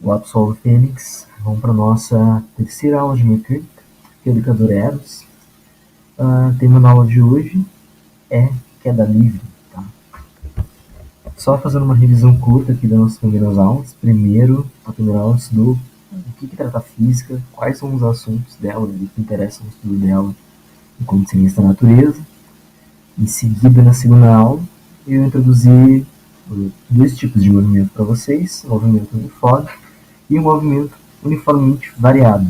Olá pessoal do Fênix, vamos para a nossa terceira aula de mecânica, que é o educador Eros. O tema da aula de hoje é queda livre. Tá? Só fazendo uma revisão curta aqui das nossas primeiras aulas. Primeiro, a primeira aula estudou o que trata a física, quais são os assuntos dela, o que interessam no estudo dela enquanto cientista da natureza. Em seguida, na segunda aula, eu introduzi dois tipos de movimento para vocês, o movimento uniforme e o movimento uniformemente variado,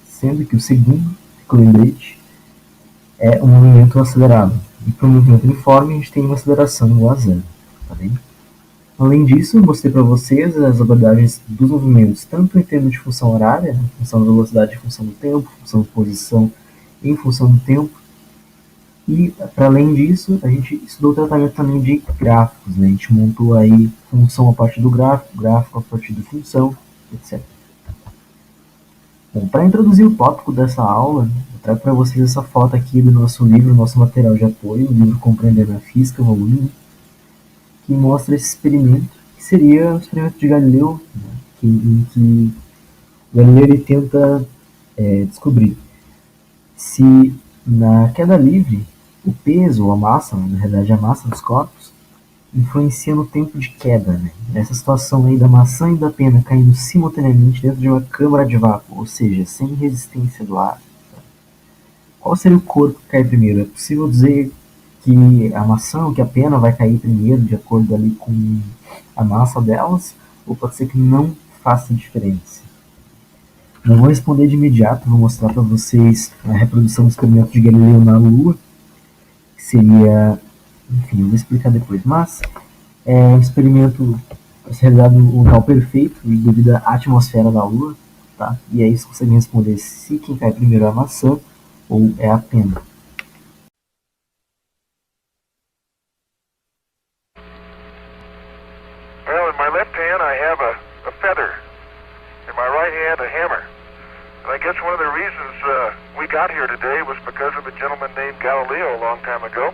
sendo que o segundo, que lembrete, é um movimento acelerado. E para o movimento uniforme, a gente tem uma aceleração igual a zero. Tá bem? Além disso, eu mostrei para vocês as abordagens dos movimentos, tanto em termos de função horária, função da velocidade em função do tempo, função de posição em função do tempo. E, para além disso, a gente estudou o tratamento também de gráficos. Né? A gente montou aí função a partir do gráfico, gráfico a partir da função, etc. Bom, para introduzir o tópico dessa aula, eu trago para vocês essa foto aqui do nosso livro, nosso material de apoio, o livro Compreendendo a Física, volume 1, que mostra esse experimento, que seria o experimento de Galileu, né, em que Galileu ele tenta descobrir se na queda livre o peso ou a massa, na realidade a massa dos corpos, influencia no tempo de queda. Né? Nessa situação aí da maçã e da pena caindo simultaneamente dentro de uma câmara de vácuo, ou seja, sem resistência do ar. Qual seria o corpo que cai primeiro? É possível dizer que a maçã ou que a pena vai cair primeiro de acordo ali com a massa delas? Ou pode ser que não faça diferença? Não vou responder de imediato, vou mostrar para vocês a reprodução do experimento de Galileu na Lua, que seria, enfim, eu vou explicar depois, mas é um experimento para ser realizado no local perfeito devido à atmosfera da Lua, tá? E aí vocês conseguem responder se quem cai primeiro é a maçã ou é a pena. Well, in my left hand I have a feather. In my right hand a hammer. And I guess one of the reasons we got here today was because of a gentleman named Galileo a long time ago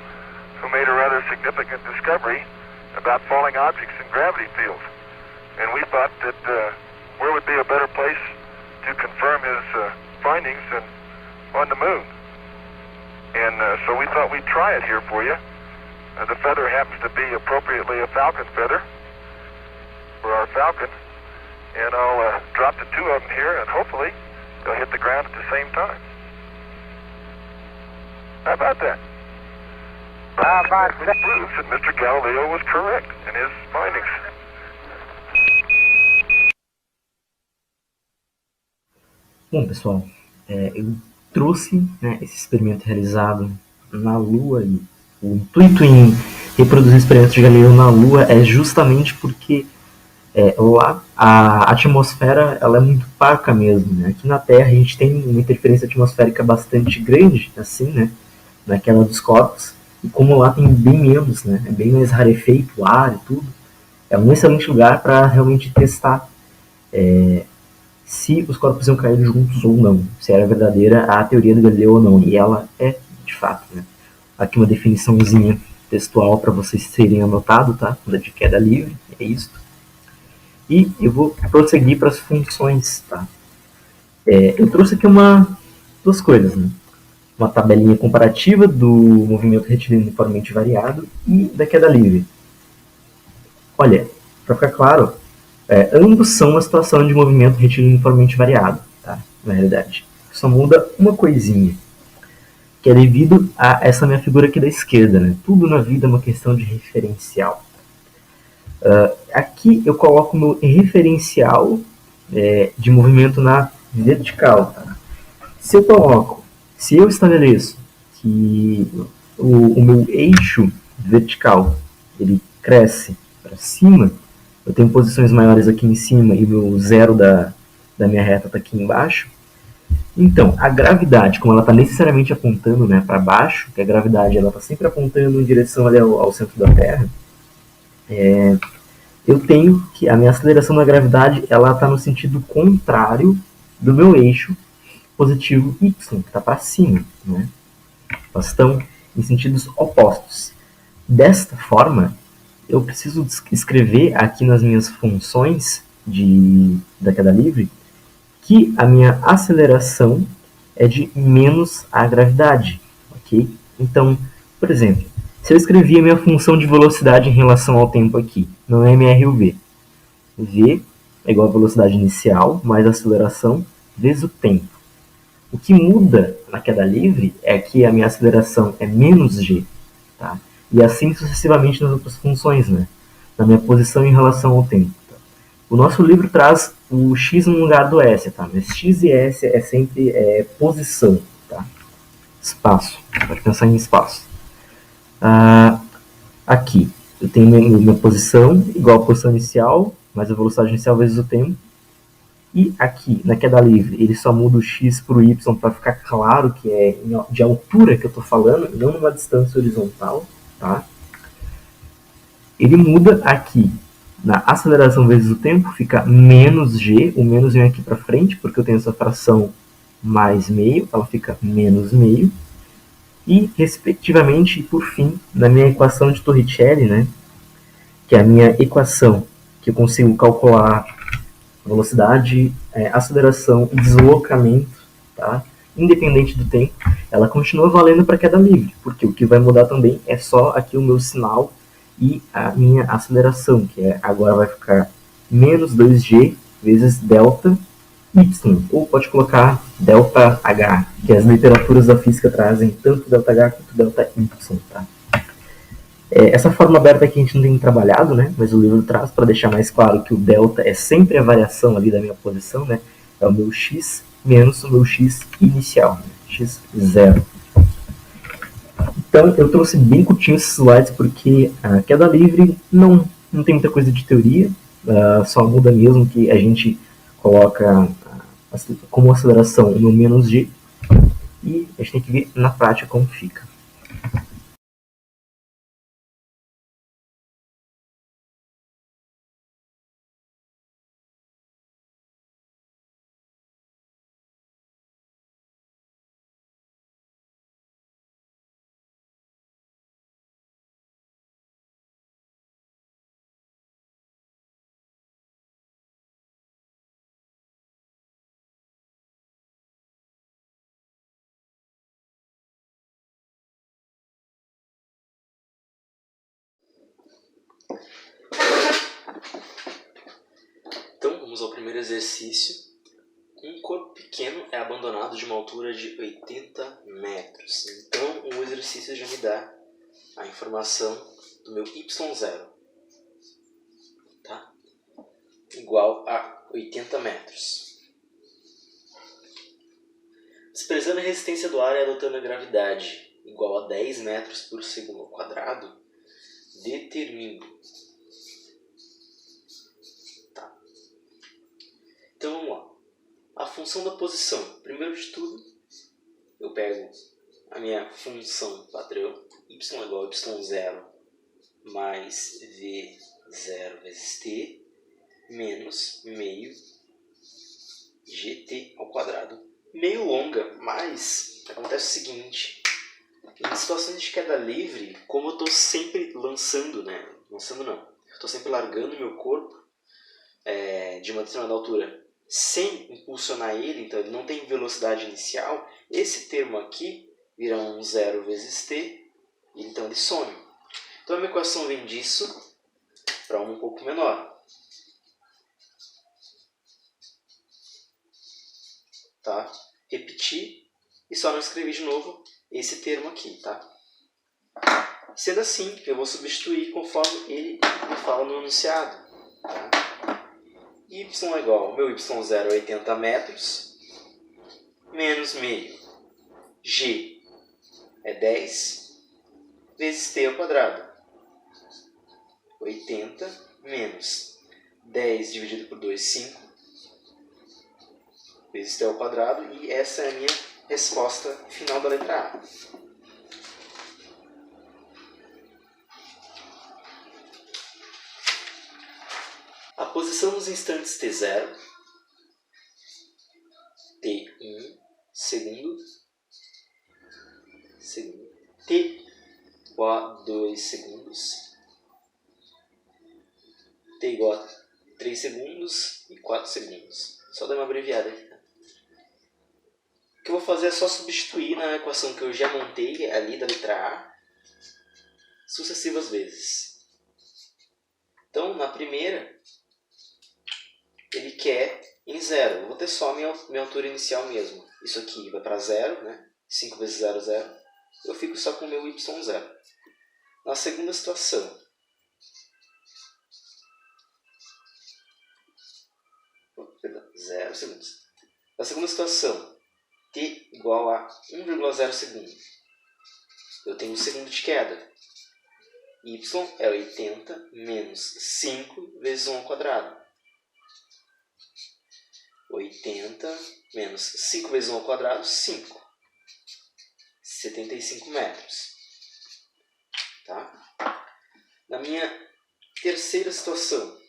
who made a rather significant discovery about falling objects in gravity fields. And we thought that where would be a better place to confirm his findings than on the moon. And so we thought we'd try it here for you. The feather happens to be appropriately a falcon feather for our falcon. And I'll drop the two of them here and hopefully they'll hit the ground at the same time. How about that? It proves that Mr. Galileo was correct in his findings. Bom, pessoal, eu trouxe, né, esse experimento realizado na Lua e o intuito em reproduzir experimentos de Galileu na Lua é justamente porque lá a atmosfera ela é muito parca mesmo. Né? Aqui na Terra a gente tem uma interferência atmosférica bastante grande, assim, né, naquela dos corpos, e como lá tem bem menos, né, é bem mais rarefeito o ar e tudo, é um excelente lugar para realmente testar se os corpos iam cair juntos ou não, se era verdadeira a teoria do Galileu ou não, e ela é, de fato. Né? Aqui uma definiçãozinha textual para vocês terem anotado, tá? De queda livre, é isso. E eu vou prosseguir para as funções, tá? Eu trouxe aqui duas coisas, né? Uma tabelinha comparativa do movimento retilíneo uniformemente variado e da queda livre. Olha, para ficar claro, ambos são uma situação de movimento retilíneo uniformemente variado, tá? Na realidade. Só muda uma coisinha, que é devido a essa minha figura aqui da esquerda, né? Tudo na vida é uma questão de referencial. Aqui eu coloco meu referencial de movimento na vertical. Tá? Se eu estabeleço que o meu eixo vertical ele cresce para cima, eu tenho posições maiores aqui em cima e o meu zero da minha reta está aqui embaixo, então a gravidade, como ela está necessariamente apontando, né, para baixo, que a gravidade está sempre apontando em direção ali ao centro da Terra, eu tenho que a minha aceleração da gravidade ela está no sentido contrário do meu eixo positivo y, que está para cima. Né? Elas estão em sentidos opostos. Desta forma, eu preciso escrever aqui nas minhas funções da queda livre, que a minha aceleração é de menos a gravidade, ok? Então, por exemplo, se eu escrever a minha função de velocidade em relação ao tempo aqui, no mr o v, v é igual a velocidade inicial mais a aceleração vezes o tempo. O que muda na queda livre é que a minha aceleração é menos g, tá? E assim sucessivamente nas outras funções, né? Na minha posição em relação ao tempo. Tá? O nosso livro traz o x no lugar do s, tá? Mas x e s é sempre posição, tá? Espaço, pode pensar em espaço. Aqui, eu tenho minha posição igual a posição inicial, mais a velocidade inicial vezes o tempo. E aqui, na queda livre, ele só muda o x para o y para ficar claro que é de altura que eu estou falando, não numa distância horizontal, tá? Ele muda aqui, na aceleração vezes o tempo, fica menos g, o menos vem aqui para frente, porque eu tenho essa fração mais meio, ela fica menos meio. E, respectivamente, por fim, na minha equação de Torricelli, né, que é a minha equação que eu consigo calcular velocidade, aceleração e deslocamento, tá? Independente do tempo, ela continua valendo para queda livre, porque o que vai mudar também é só aqui o meu sinal e a minha aceleração, que agora vai ficar menos 2g vezes delta y, ou pode colocar delta h, que as literaturas da física trazem tanto delta h quanto delta y, tá? Essa forma aberta aqui a gente não tem trabalhado, né? Mas o livro traz para deixar mais claro que o delta é sempre a variação ali da minha posição, né? É o meu x menos o meu x inicial, né? x0. Então eu trouxe bem curtinho esses slides porque a queda livre não tem muita coisa de teoria, só muda mesmo que a gente coloca como aceleração o meu menos g e a gente tem que ver na prática como fica. Então, vamos ao primeiro exercício. Um corpo pequeno é abandonado de uma altura de 80 metros. Então, o exercício já me dá a informação do meu y0, tá? Igual a 80 metros. Desprezando a resistência do ar e adotando a gravidade igual a 10 metros por segundo ao quadrado, determine. Tá. Então, vamos lá. A função da posição. Primeiro de tudo, eu pego a minha função padrão, y igual a y0 mais v0 vezes t, menos meio gt ao quadrado. Meio longa, mas acontece o seguinte, em situações de queda livre, como eu estou sempre lançando, né? Lançando não, eu estou sempre largando meu corpo de uma determinada altura sem impulsionar ele, então ele não tem velocidade inicial, esse termo aqui vira um 0 vezes t, e então ele some. Então a minha equação vem disso para um pouco menor. Tá? Repetir e só não escrever de novo esse termo aqui. Tá? Sendo assim, eu vou substituir conforme ele me fala no enunciado. Tá? Y é igual ao meu y0 é 80 metros, menos meio. G é 10 vezes t ao quadrado. 80 menos 10 dividido por 2, 5, vezes t ao quadrado, e essa é a minha resposta final da letra A. A posição nos instantes t0, t1, segundo, t igual a 2 segundos, t igual a 3 segundos e 4 segundos. Só dar uma abreviada aqui, tá? O que eu vou fazer é só substituir na equação que eu já montei ali da letra A sucessivas vezes. Então, na primeira, ele quer em 0. Eu vou ter só minha altura inicial mesmo. Isso aqui vai para 0, né? 5 vezes 0, 0. Eu fico só com o meu y0. Na segunda situação, perdão, 0 segundos. Na segunda situação, t igual a 1,0 segundo. Eu tenho um segundo de queda. Y é 80 menos 5 vezes 1 ao quadrado. 80 menos 5 vezes 1 ao quadrado, 5. 75 metros. Tá? Na minha terceira situação,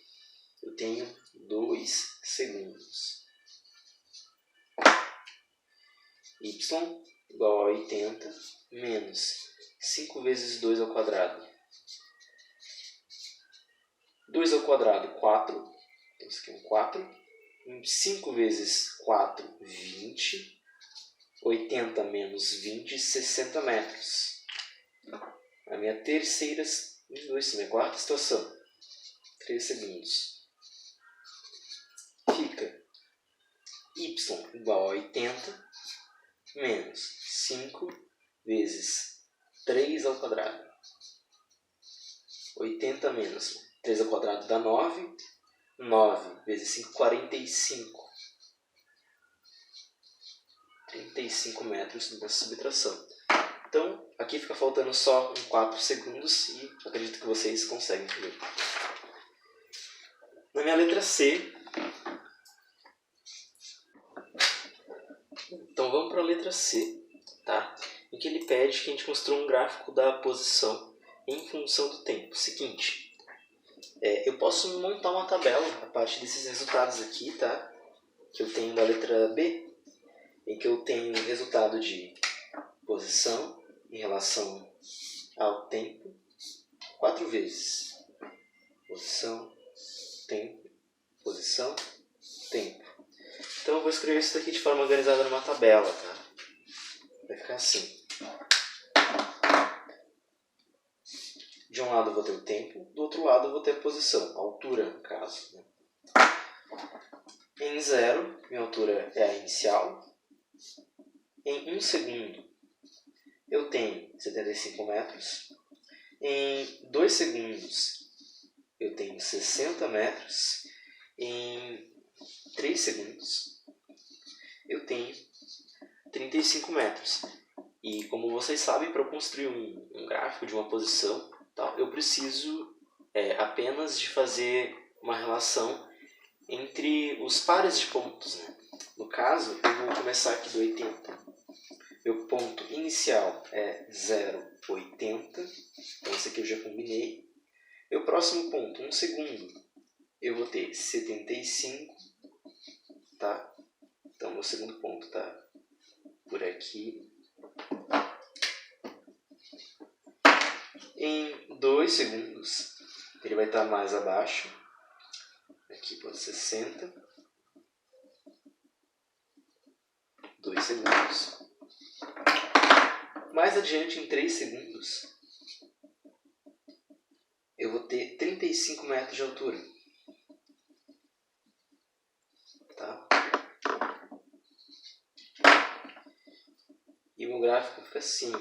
eu tenho 2 segundos. Y igual a 80 menos 5 vezes 2 ao quadrado. 2 ao quadrado, 4. Então, isso aqui é um 4. 5 vezes 4, 20. 80 menos 20, 60 metros. A minha minha quarta situação. 3 segundos. Fica y igual a 80 menos 5 vezes 3 ao quadrado. 80 menos 3 ao quadrado dá 9. 9 vezes 5, 45. 35 metros nessa subtração. Então, aqui fica faltando só 4 segundos e acredito que vocês conseguem ver. Na minha letra C, então vamos para a letra C, tá? Em que ele pede que a gente construa um gráfico da posição em função do tempo. Seguinte, eu posso montar uma tabela a partir desses resultados aqui, tá? Que eu tenho da letra B, em que eu tenho o resultado de posição em relação ao tempo 4 vezes. Posição, tempo, posição, tempo. Então eu vou escrever isso daqui de forma organizada numa tabela, tá? Vai ficar assim. De um lado eu vou ter o tempo, do outro lado eu vou ter a posição, a altura no caso, né? Em 0, minha altura é a inicial. Em 1 segundo, eu tenho 75 metros. Em 2 segundos, eu tenho 60 metros. Em 3 segundos, eu tenho 35 metros. E como vocês sabem, para eu construir um gráfico de uma posição, tá, eu preciso apenas de fazer uma relação entre os pares de pontos, né? No caso, eu vou começar aqui do 80. Meu ponto inicial é 0,80. Então, esse aqui eu já combinei. Meu próximo ponto, 1 segundo, eu vou ter 75. Tá? Então, meu segundo ponto está por aqui. Em 2 segundos, ele vai estar mais abaixo. Aqui por 60. 2 segundos. Mais adiante, em 3 segundos, eu vou ter 35 metros de altura. Tá? E o meu gráfico fica assim.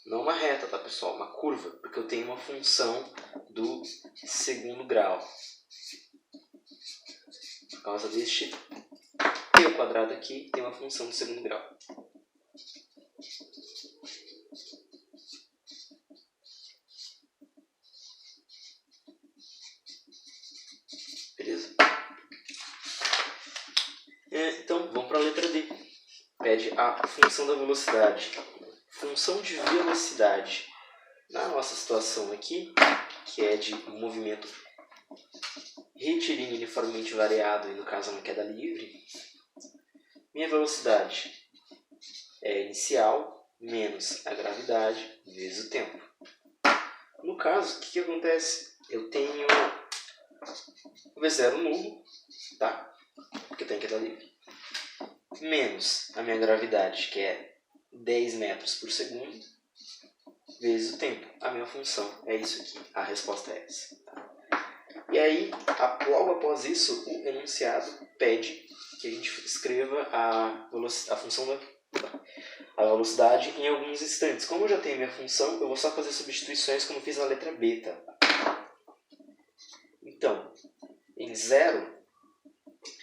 Não uma reta, tá, pessoal? Uma curva, porque eu tenho uma função do segundo grau. Por causa deste t ao quadrado aqui, tem uma função do segundo grau. Beleza? Então, vamos para a letra D. Pede a função da velocidade. Função de velocidade. Na nossa situação aqui, que é de movimento retilíneo uniformemente variado, e no caso uma queda livre, minha velocidade é inicial menos a gravidade vezes o tempo. No caso, o que acontece? Eu tenho V0 nulo, tá? Porque tem queda livre. Menos a minha gravidade, que é 10 metros por segundo, vezes o tempo. A minha função é isso aqui. A resposta é essa. Tá? E aí, logo após isso, o enunciado pede que a gente escreva a função a velocidade em alguns instantes. Como eu já tenho a minha função, eu vou só fazer substituições como fiz na letra B. Tá? Então, em 0,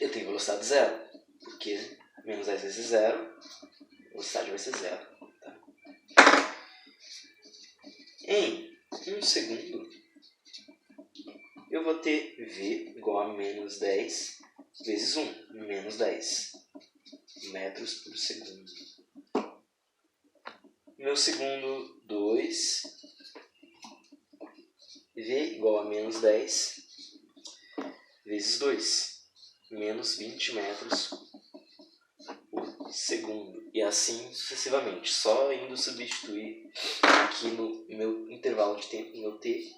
eu tenho velocidade 0, porque menos 10 vezes 0, a velocidade vai ser 0. Tá? Em 1 segundo, eu vou ter V igual a menos 10 vezes 1, menos 10 metros por segundo. Meu segundo, 2, V igual a menos 10 vezes 2, menos 20 metros por segundo. E assim sucessivamente, só indo substituir aqui no meu intervalo de tempo, no meu T,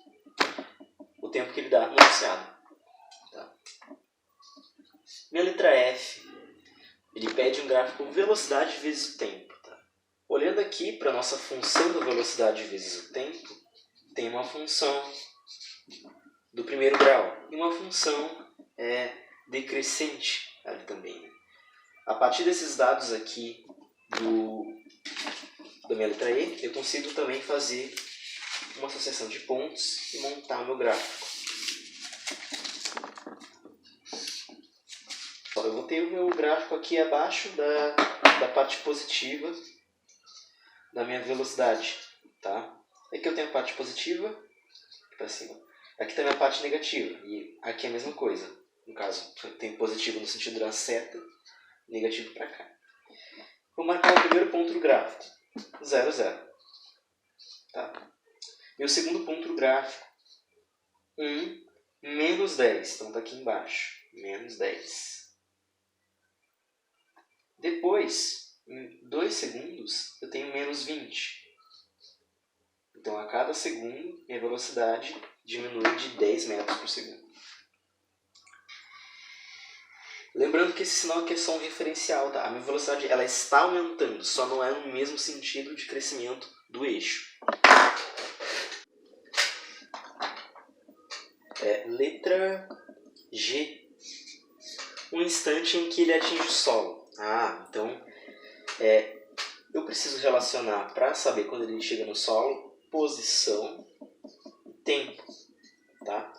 o tempo que ele dá no enunciado. Tá? Minha letra F, ele pede um gráfico velocidade vezes o tempo. Tá? Olhando aqui para a nossa função da velocidade vezes o tempo, tem uma função do primeiro grau e uma função decrescente ali também. Né? A partir desses dados aqui da minha letra E, eu consigo também fazer uma associação de pontos e montar o meu gráfico. Eu vou ter o meu gráfico aqui abaixo da parte positiva da minha velocidade. Tá? Aqui eu tenho a parte positiva, para cima. Aqui também a parte negativa, e aqui é a mesma coisa. No caso, tem positivo no sentido da seta, negativo para cá. Vou marcar o primeiro ponto do gráfico, 0, 0. Tá? Meu segundo ponto do gráfico, 1, menos 10. Então está aqui embaixo, menos 10. Depois, em 2 segundos, eu tenho menos 20. Então, a cada segundo, minha velocidade diminui de 10 metros por segundo. Lembrando que esse sinal aqui é só um referencial, tá? A minha velocidade ela está aumentando, só não é no mesmo sentido de crescimento do eixo. Letra G. Um instante em que ele atinge o solo. Então eu preciso relacionar, para saber quando ele chega no solo, posição e tempo. Tá?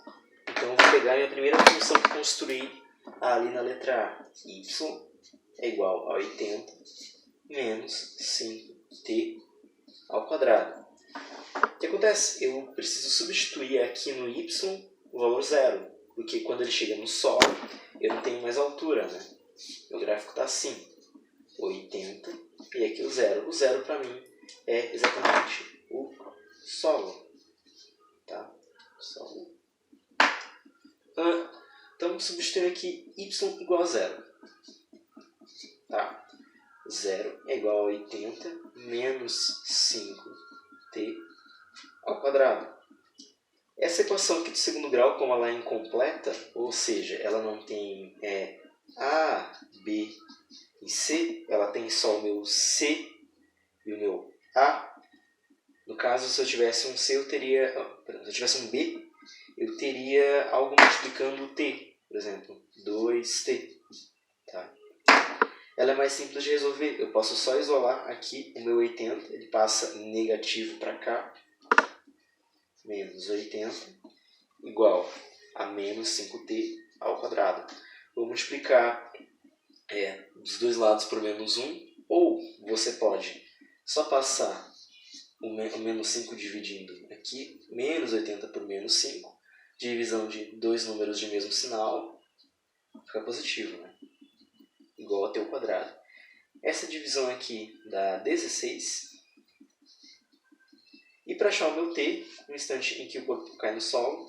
Então eu vou pegar a minha primeira função que construí ali na letra A. Y é igual a 80 menos 5t ao quadrado. O que acontece? Eu preciso substituir aqui no y o valor 0, porque quando ele chega no solo, eu não tenho mais altura, né? Meu gráfico está assim, 80 e aqui o 0. O 0 para mim é exatamente o solo. Tá? Solo. Então, substituindo aqui y igual a 0. Tá? 0 é igual a 80 menos 5t ao quadrado. Essa equação aqui do segundo grau, como ela é incompleta, ou seja, ela não tem A, B e C, ela tem só o meu C e o meu A. No caso, se eu tivesse um C, se eu tivesse um B, eu teria algo multiplicando o T, por exemplo, 2T. Tá? Ela é mais simples de resolver. Eu posso só isolar aqui o meu 80, ele passa negativo para cá, menos 80, igual a menos 5t ao quadrado. Vou multiplicar dos dois lados por menos 1, ou você pode só passar o menos 5 dividindo aqui, menos 80 por menos 5, divisão de dois números de mesmo sinal, fica positivo, né? Igual a t ao quadrado. Essa divisão aqui dá 16. E para achar o meu t, no instante em que o corpo cai no solo,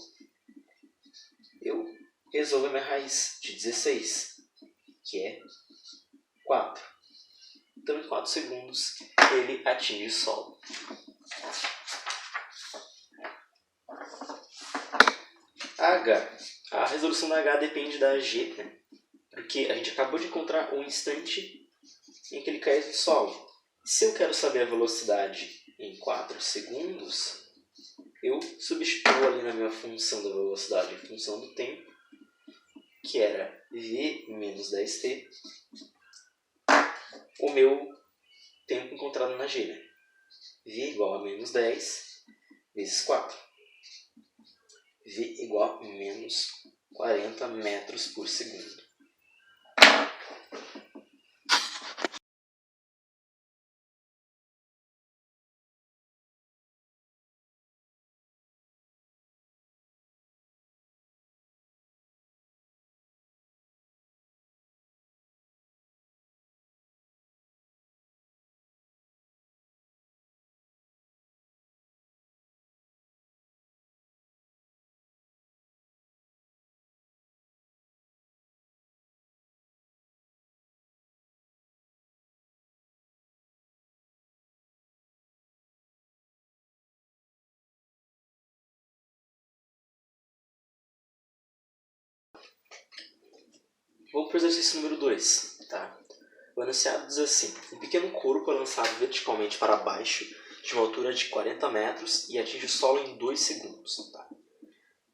eu resolvo a minha raiz de 16, que é 4. Então, em 4 segundos, ele atinge o solo. H A resolução da H depende da G, né? Porque a gente acabou de encontrar o instante em que ele caiu no solo. Se eu quero saber a velocidade em 4 segundos, eu substituo ali na minha função da velocidade em função do tempo, que era v menos 10t, o meu tempo encontrado na G, né? V igual a menos 10 vezes 4. V igual a menos 40 metros por segundo. Vamos para o exercício número 2. Tá? O enunciado diz assim: um pequeno corpo é lançado verticalmente para baixo de uma altura de 40 metros e atinge o solo em 2 segundos. Tá?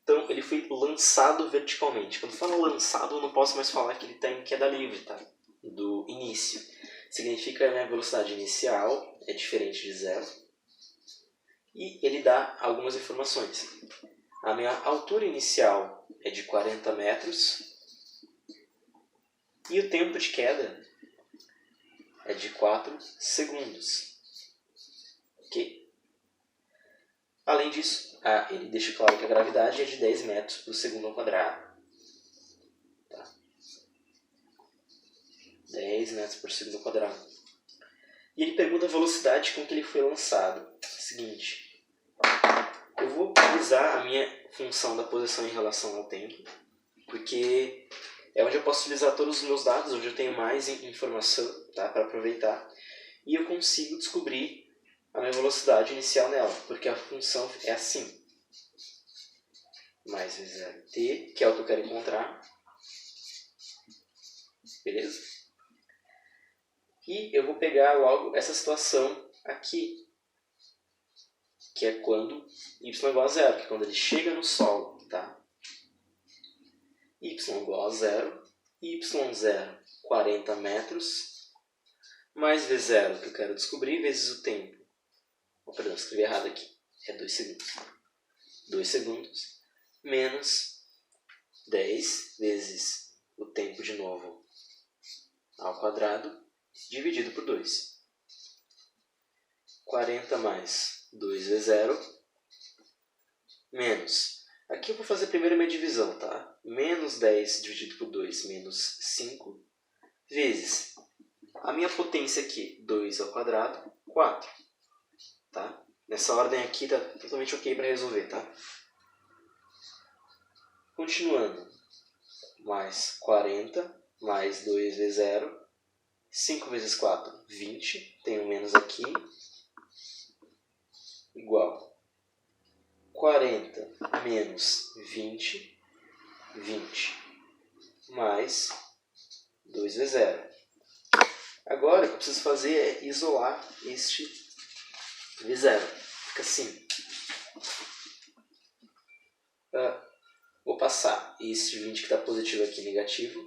Então, ele foi lançado verticalmente. Quando falo lançado, eu não posso mais falar que ele está em queda livre, tá? Do início. Significa que a velocidade inicial é diferente de zero. E ele dá algumas informações. A minha altura inicial é de 40 metros. E o tempo de queda é de 4 segundos. Ok? Além disso, ele deixa claro que a gravidade é de 10 metros por segundo ao quadrado. Tá? 10 metros por segundo ao quadrado. E ele pergunta a velocidade com que ele foi lançado. Seguinte, eu vou utilizar a minha função da posição em relação ao tempo, porque é onde eu posso utilizar todos os meus dados, onde eu tenho mais informação, tá, para aproveitar, e eu consigo descobrir a minha velocidade inicial nela, porque a função é assim. Mais v0t, que é o que eu quero encontrar. Beleza? E eu vou pegar logo essa situação aqui, que é quando y igual a zero, que é quando ele chega no solo. Tá? Y igual a zero, y0, 40 metros, mais v0, que eu quero descobrir, vezes o tempo. Oh, perdão, escrevi errado aqui. É 2 segundos. 2 segundos, menos 10 vezes o tempo de novo ao quadrado, dividido por 2. 40 mais 2v0, menos... Aqui eu vou fazer primeiro a minha divisão, tá? Menos 10 dividido por 2, menos 5, vezes a minha potência aqui, 2 ao quadrado, 4. Tá? Nessa ordem aqui tá totalmente ok para resolver, tá? Continuando, mais 40, mais 2v0, 5 vezes 4, 20, tem um menos aqui, igual 40 menos 20, 20, mais 2v0. Agora, o que eu preciso fazer é isolar este v0. Fica assim. Vou passar este 20 que está positivo aqui negativo.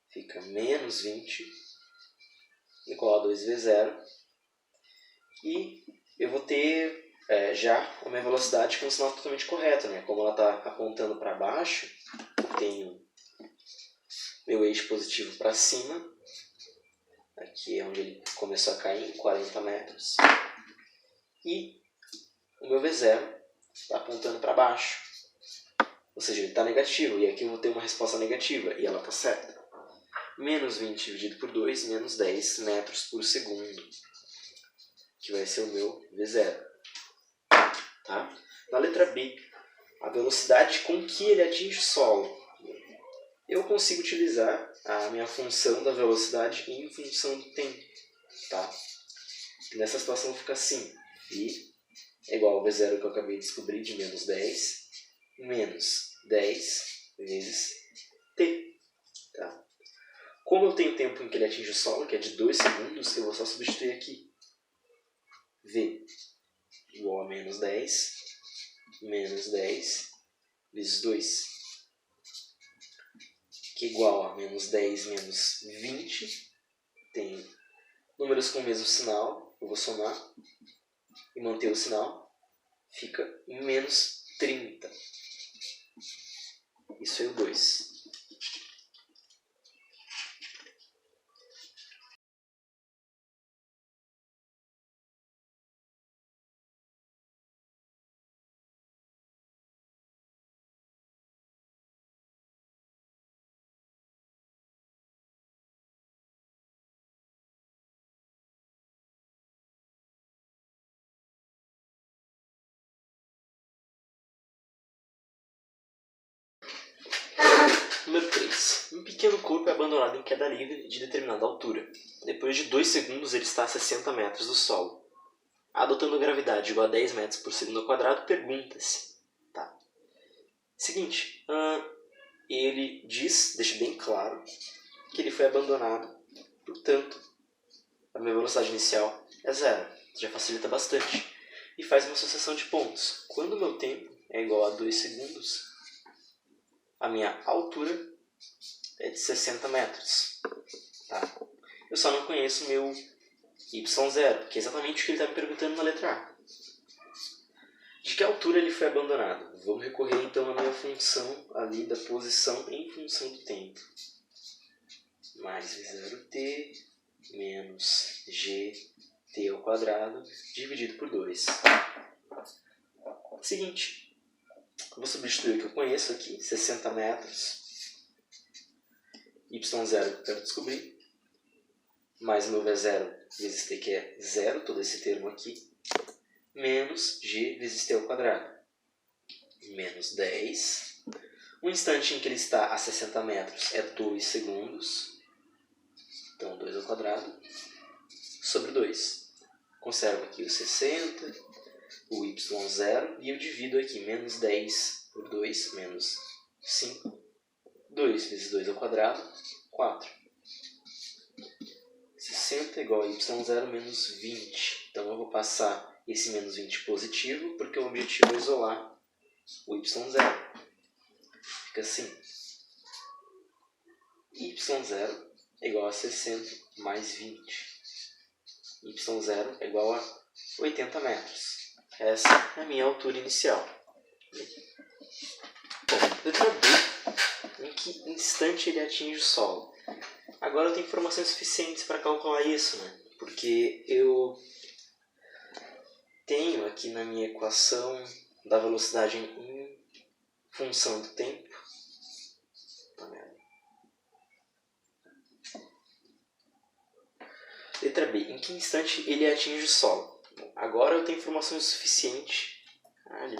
Fica menos 20, igual a 2v0. E eu vou ter já a minha velocidade com o sinal totalmente correto, né? Como ela está apontando para baixo, eu tenho meu eixo positivo para cima. Aqui é onde ele começou a cair, em 40 metros. E o meu V0 está apontando para baixo. Ou seja, ele está negativo. E aqui eu vou ter uma resposta negativa. E ela está certa. Menos 20 dividido por 2, menos 10 metros por segundo. Que vai ser o meu V0. Tá? Na letra B, a velocidade com que ele atinge o solo. Eu consigo utilizar a minha função da velocidade em função do tempo. Tá? E nessa situação fica assim. V é igual ao V0 que eu acabei de descobrir, de menos 10. Menos 10 vezes t. Tá? Como eu tenho o tempo em que ele atinge o solo, que é de 2 segundos, eu vou só substituir aqui. V igual a menos 10 vezes 2, que é igual a menos 10 menos 20. Tem números com o mesmo sinal, eu vou somar e manter o sinal. Fica menos 30. Isso é o 2. Número 3. Um pequeno corpo é abandonado em queda livre de determinada altura. Depois de 2 segundos, ele está a 60 metros do solo. Adotando a gravidade igual a 10 metros por segundo ao quadrado, pergunta-se. Tá. Seguinte, ele diz, deixa bem claro, que ele foi abandonado, portanto, a minha velocidade inicial é 0. Já facilita bastante. E faz uma associação de pontos. Quando o meu tempo é igual a 2 segundos, a minha altura é de 60 metros. Tá? Eu só não conheço meu y0, que é exatamente o que ele está me perguntando na letra A. De que altura ele foi abandonado? Vamos recorrer então à minha função ali da posição em função do tempo. Mais v0t menos gt ao quadrado dividido por 2. Seguinte, eu vou substituir o que eu conheço aqui, 60 metros. y0 que eu quero descobrir. Mais o meu v0 vezes t, que é 0, todo esse termo aqui. Menos g vezes t ao quadrado. Menos 10. O instante em que ele está a 60 metros é 2 segundos. Então, 2 ao quadrado sobre 2. Conservo aqui o 60, o y0, e eu divido aqui menos 10 por 2, menos 5. 2 vezes 2 ao quadrado, 4. 60 igual a y0 menos 20. Então, eu vou passar esse menos 20 positivo, porque o objetivo é isolar o y0. Fica assim. y0 é igual a 60 mais 20. y0 é igual a 80 metros. Essa é a minha altura inicial. Bom, letra B. Em que instante ele atinge o solo? Agora eu tenho informações suficientes para calcular isso, né? Porque eu tenho aqui na minha equação da velocidade em função do tempo. Letra B. Em que instante ele atinge o solo? Bom, agora eu tenho informações suficientes. Ali.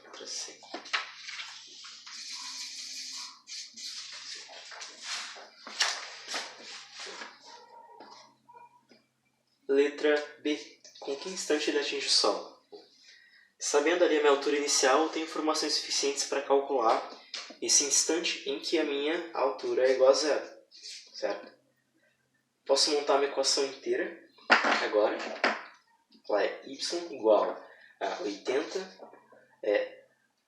Letra C. Letra B. Com que instante ele atinge o solo? Sabendo ali a minha altura inicial, eu tenho informações suficientes para calcular esse instante em que a minha altura é igual a 0. Certo? Posso montar uma equação inteira agora. Ela é y igual a 80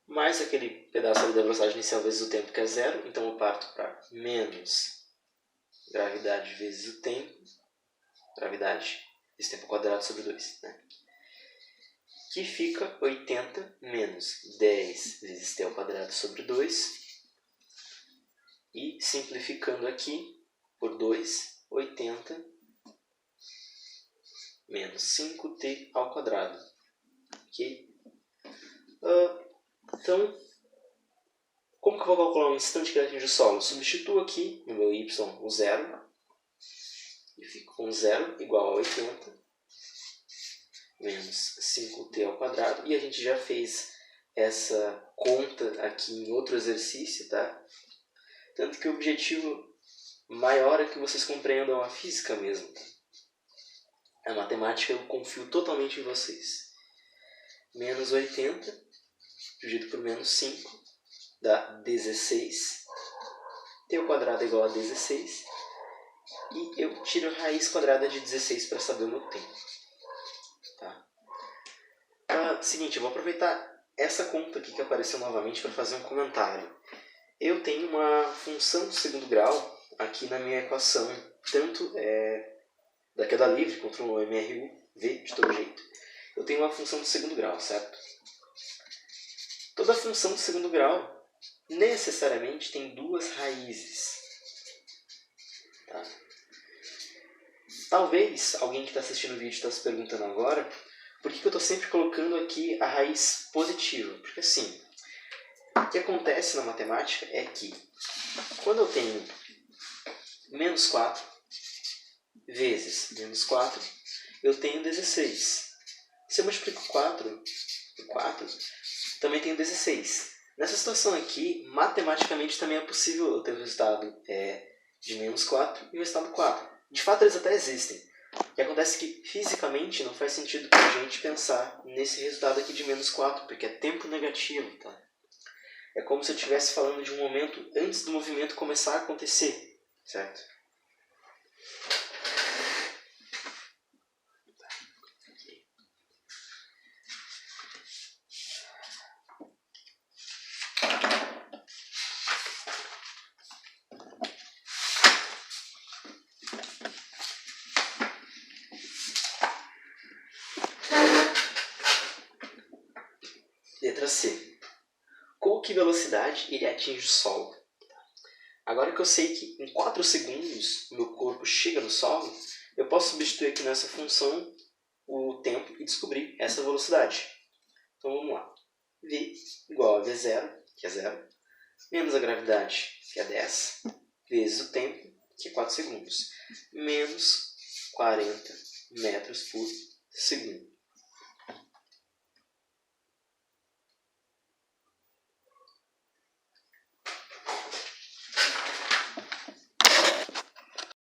mais aquele pedaço ali da velocidade inicial vezes o tempo, que é 0. Então eu parto para menos gravidade vezes o tempo. Gravidade esse tempo ao quadrado sobre 2. Né? Que fica 80 menos 10 vezes t ao quadrado sobre 2. E simplificando aqui por 2, 80 menos 5t ao quadrado. Ok? Então, como que eu vou calcular um instante que ele atinge o solo? Substituo aqui no meu y o 0. E fico com 0 igual a 80 menos 5t ao quadrado. E a gente já fez essa conta aqui em outro exercício, tá? Tanto que o objetivo maior é que vocês compreendam a física mesmo. A matemática eu confio totalmente em vocês. Menos 80 dividido por menos 5 dá 16. T ao quadrado é igual a 16. E eu tiro a raiz quadrada de 16 para saber o meu tempo. Tá? Seguinte, eu vou aproveitar essa conta aqui que apareceu novamente para fazer um comentário. Eu tenho uma função de segundo grau aqui na minha equação, tanto da queda livre contra o MRU, V de todo jeito. Eu tenho uma função de segundo grau, certo? Toda função de segundo grau necessariamente tem duas raízes. Tá? Talvez alguém que está assistindo o vídeo está se perguntando agora por que eu estou sempre colocando aqui a raiz positiva. Porque assim, o que acontece na matemática é que quando eu tenho menos 4 vezes menos 4, eu tenho 16. Se eu multiplico 4 por 4, também tenho 16. Nessa situação aqui, matematicamente também é possível eu ter o resultado de menos 4 e o resultado 4. De fato, eles até existem. O que acontece é que, fisicamente, não faz sentido para a gente pensar nesse resultado aqui de menos 4, porque é tempo negativo. Tá? É como se eu estivesse falando de um momento antes do movimento começar a acontecer. Certo? Letra C. Com que velocidade ele atinge o solo? Agora que eu sei que em 4 segundos o meu corpo chega no solo, eu posso substituir aqui nessa função o tempo e descobrir essa velocidade. Então vamos lá. V igual a V0, que é 0, menos a gravidade, que é 10, vezes o tempo, que é 4 segundos, menos 40 metros por segundo.